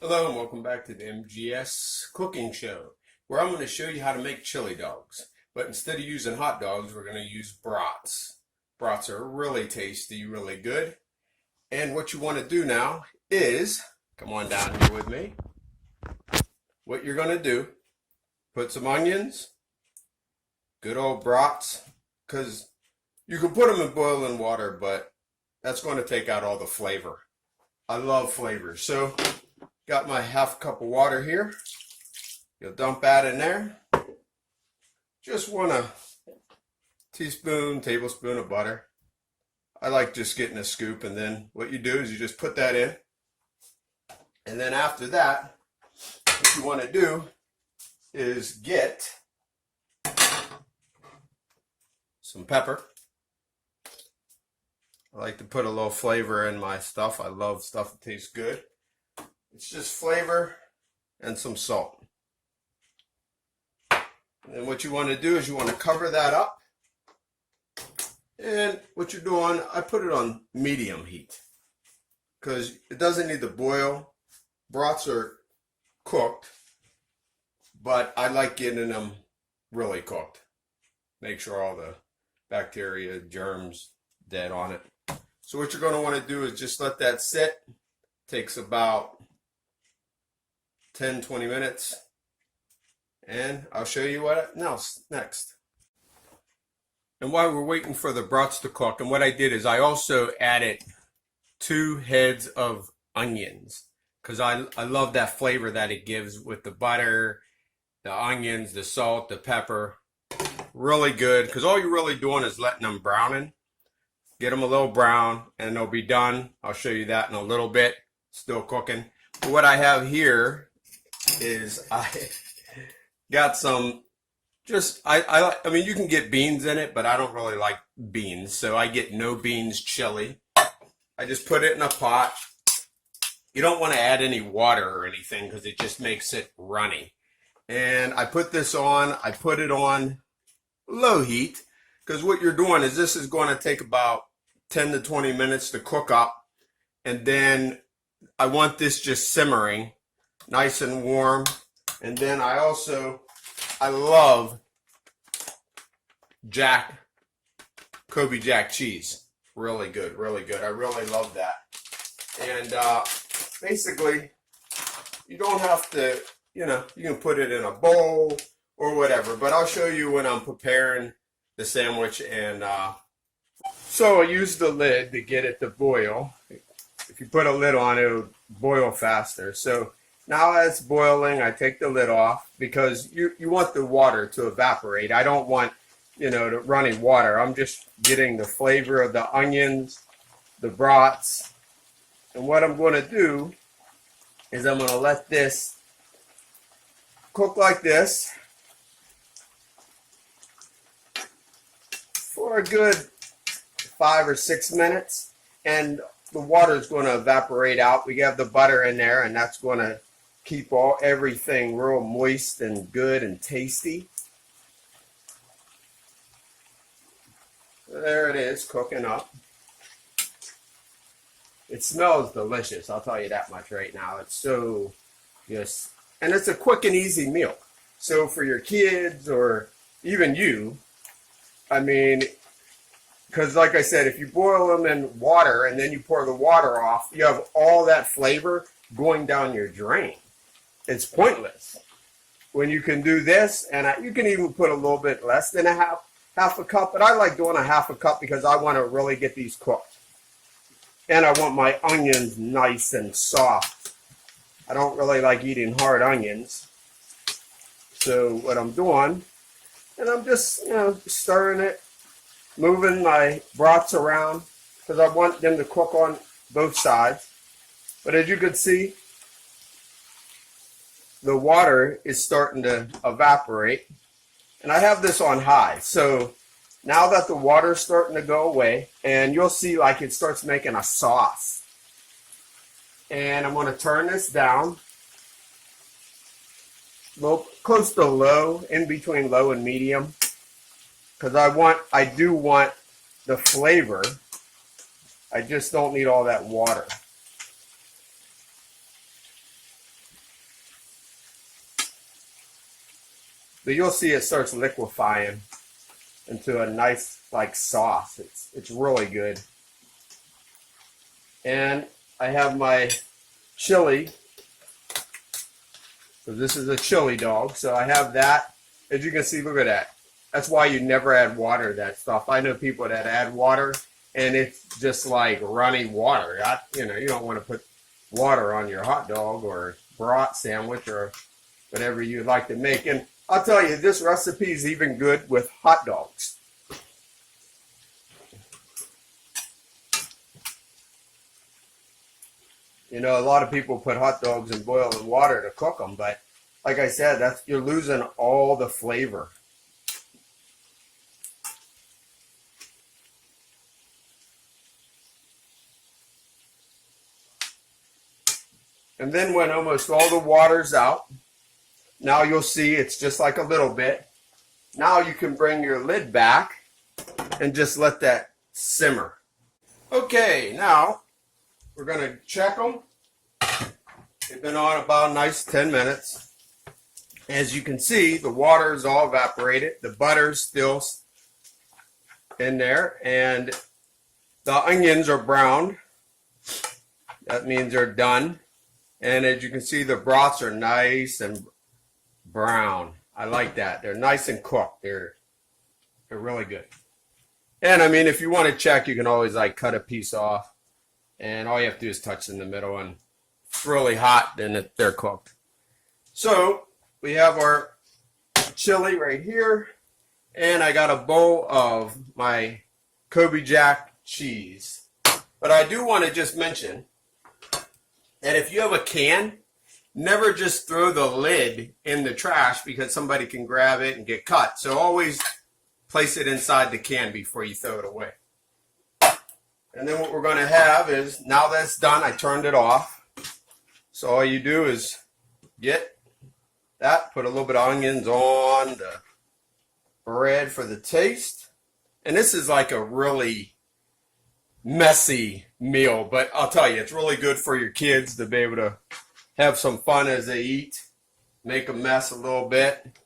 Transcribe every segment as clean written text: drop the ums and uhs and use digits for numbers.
Hello and welcome back to the MGS cooking show, where I'm going to show you how to make chili dogs. But instead of using hot dogs, we're going to use brats. Brats are really tasty, really good. And what you want to do now is, come on down here with me. What you're going to do, put some onions, good old brats, because you can put them in boiling water, but that's going to take out all the flavor. I love flavor. So got my half cup of water here. You'll dump that in there. Just a tablespoon of butter. I like just getting a scoop, and then what you do is you just put that in. And then after that, what you want to do is get some pepper. I like to put a little flavor in my stuff. I love stuff that tastes good. It's just flavor and some salt. And then what you want to do is you want to cover that up. And what you're doing, I put it on medium heat because it doesn't need to boil. Brats are cooked, but I like getting them really cooked. Make sure all the bacteria, germs, dead on it. So what you're going to want to do is just let that sit. Takes about 10-20 minutes, and I'll show you what next. And while we're waiting for the brats to cook, and what I did is I also added 2 heads of onions because I love that flavor that it gives with the butter, the onions, the salt, the pepper. Really good, because all you're really doing is letting them browning. Get them a little brown and they'll be done. I'll show you that in a little bit. Still cooking. But what I have here is I got some, I mean, you can get beans in it, but I don't really like beans. So I get no beans chili. I just put it in a pot. You don't want to add any water or anything because it just makes it runny. And I put this on, I put it on low heat. Because what you're doing is this is going to take about 10 to 20 minutes to cook up. And then I want this just simmering, nice and warm. And then I love Kobe Jack cheese. Really good, really good. I really love that. And basically, you don't have to, you can put it in a bowl or whatever. But I'll show you when I'm preparing the sandwich. And so I use the lid to get it to boil. If you put a lid on, it'll boil faster. So now as it's boiling, I take the lid off because you want the water to evaporate. I don't want, the running water. I'm just getting the flavor of the onions, the brats. And what I'm going to do is I'm going to let this cook like this for a good 5 or 6 minutes, and the water is going to evaporate out. We have the butter in there, and that's going to keep everything real moist and good and tasty. There it is, cooking up. It smells delicious, I'll tell you that much right now. It's so just, and it's a quick and easy meal. So for your kids or even you, I mean, because like I said, if you boil them in water and then you pour the water off, you have all that flavor going down your drain. It's pointless. When you can do this, and you can even put a little bit less than half a cup, but I like doing a half a cup because I want to really get these cooked. And I want my onions nice and soft. I don't really like eating hard onions. So what I'm doing, and I'm just, stirring it, moving my brats around because I want them to cook on both sides. But as you can see, the water is starting to evaporate. And I have this on high. So now that the water is starting to go away, and you'll see like it starts making a sauce. And I'm going to turn this down. Close to low, in between low and medium, because I do want the flavor. I just don't need all that water. But you'll see it starts liquefying into a nice like sauce. It's really good. And I have my chili. So this is a chili dog. So I have that. As you can see, look at that. That's why you never add water to that stuff. I know people that add water and it's just like runny water. You don't want to put water on your hot dog or brat sandwich or whatever you'd like to make. And I'll tell you, this recipe is even good with hot dogs. You know, a lot of people put hot dogs in boiling water to cook them, but like I said, you're losing all the flavor. And then when almost all the water's out, now you'll see it's just like a little bit. Now you can bring your lid back and just let that simmer. Okay, now we're going to check them. They've been on about a nice 10 minutes. As you can see, the water is all evaporated. The butter's still in there. And the onions are browned. That means they're done. And as you can see, the brats are nice and brown. I like that. They're nice and cooked. They're really good. And I mean, if you want to check, you can always like cut a piece off. And all you have to do is touch in the middle, and it's really hot, then they're cooked. So we have our chili right here, and I got a bowl of my Kobe Jack cheese. But I do want to just mention that if you have a can, never just throw the lid in the trash because somebody can grab it and get cut. So always place it inside the can before you throw it away. And then what we're going to have is, now that's done, I turned it off. So all you do is get that, put a little bit of onions on the bread for the taste. And this is like a really messy meal, but I'll tell you, it's really good for your kids to be able to have some fun as they eat. Make a mess a little bit,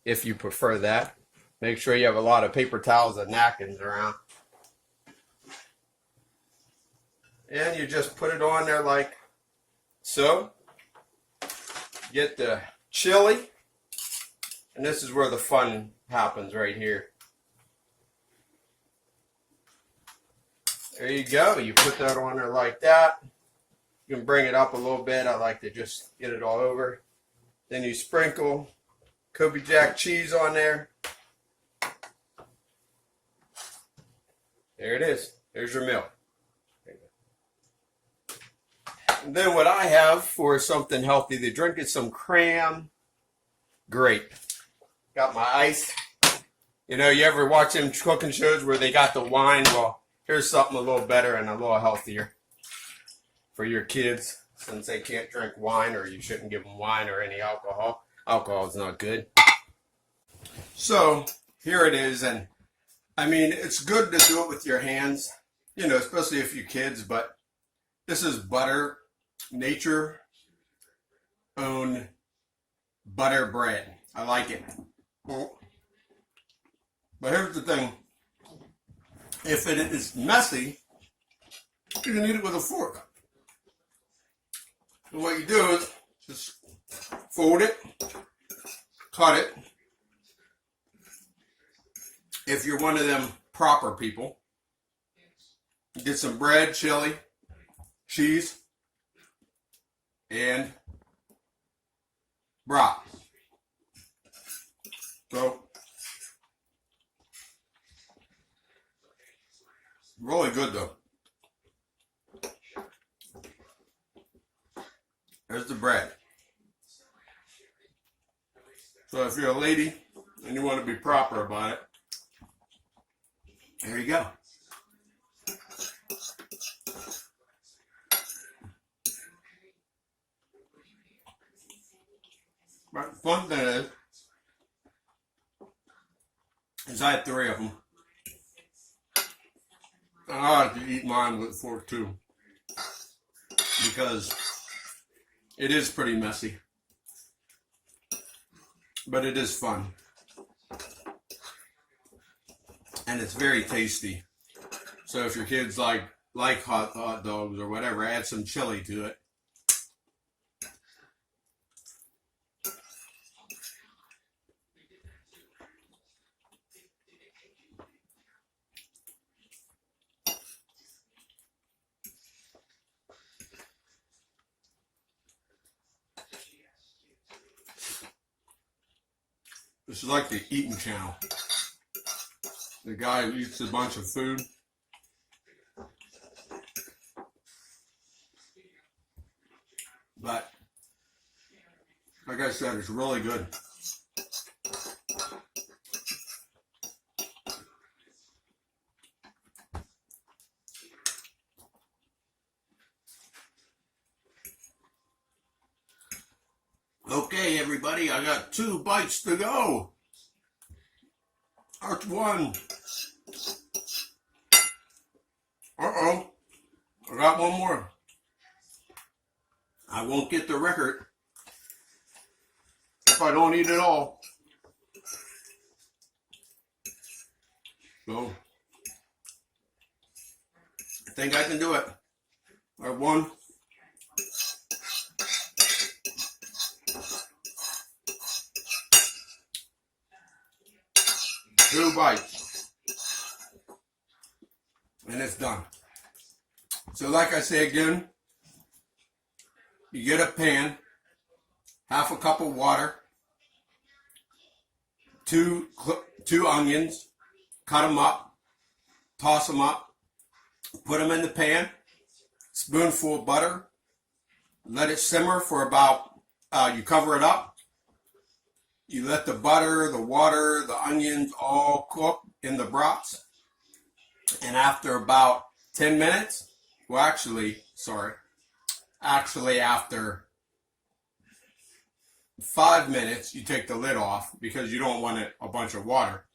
if you prefer that. Make sure you have a lot of paper towels and napkins around. And you just put it on there like so. Get the chili. And this is where the fun happens right here. There you go. You put that on there like that. You can bring it up a little bit. I like to just get it all over. Then you sprinkle Kobe Jack cheese on there. There it is. There's your meal. And then what I have for something healthy to drink is some cran grape. Got my ice. You know, you ever watch them cooking shows where they got the wine? Well, here's something a little better and a little healthier for your kids, since they can't drink wine, or you shouldn't give them wine or any alcohol. Alcohol is not good. So here it is. And I mean, it's good to do it with your hands, you know, especially if you're kids, but this is butter. Nature owned butter bread. I like it. But here's the thing. If it is messy, you can eat it with a fork. So what you do is just fold it, cut it. If you're one of them proper people, get some bread, chili, cheese, and brat. So, really good though. There's the bread. So if you're a lady and you want to be proper about it, there you go. But the fun thing is I had 3 of them. I like to eat mine with a fork too, because it is pretty messy. but it is fun. And it's very tasty. So if your kids like hot dogs or whatever, add some chili to it. This is like the eating channel. The guy who eats a bunch of food. But, like I said, it's really good. Okay, everybody, I got 2 bites to go. Part 1. Uh-oh. I got one more. I won't get the record if I don't eat it all. So, I think I can do it. Part 1. Two bites. And it's done. So like I say again, you get a pan, half a cup of water, two onions, cut them up, toss them up, put them in the pan, spoonful of butter, let it simmer for about, you cover it up, you let the butter, the water, the onions all cook in the brats, and after about 10 minutes, well actually after 5 minutes, you take the lid off because you don't want a bunch of water.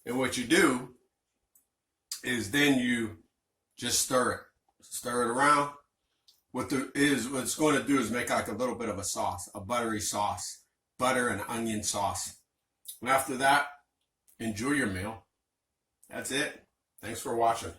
And what you do is then you just stir it around. What it's going to do is make like a little bit of a sauce, a buttery sauce, butter and onion sauce. And after that, enjoy your meal. That's it. Thanks for watching.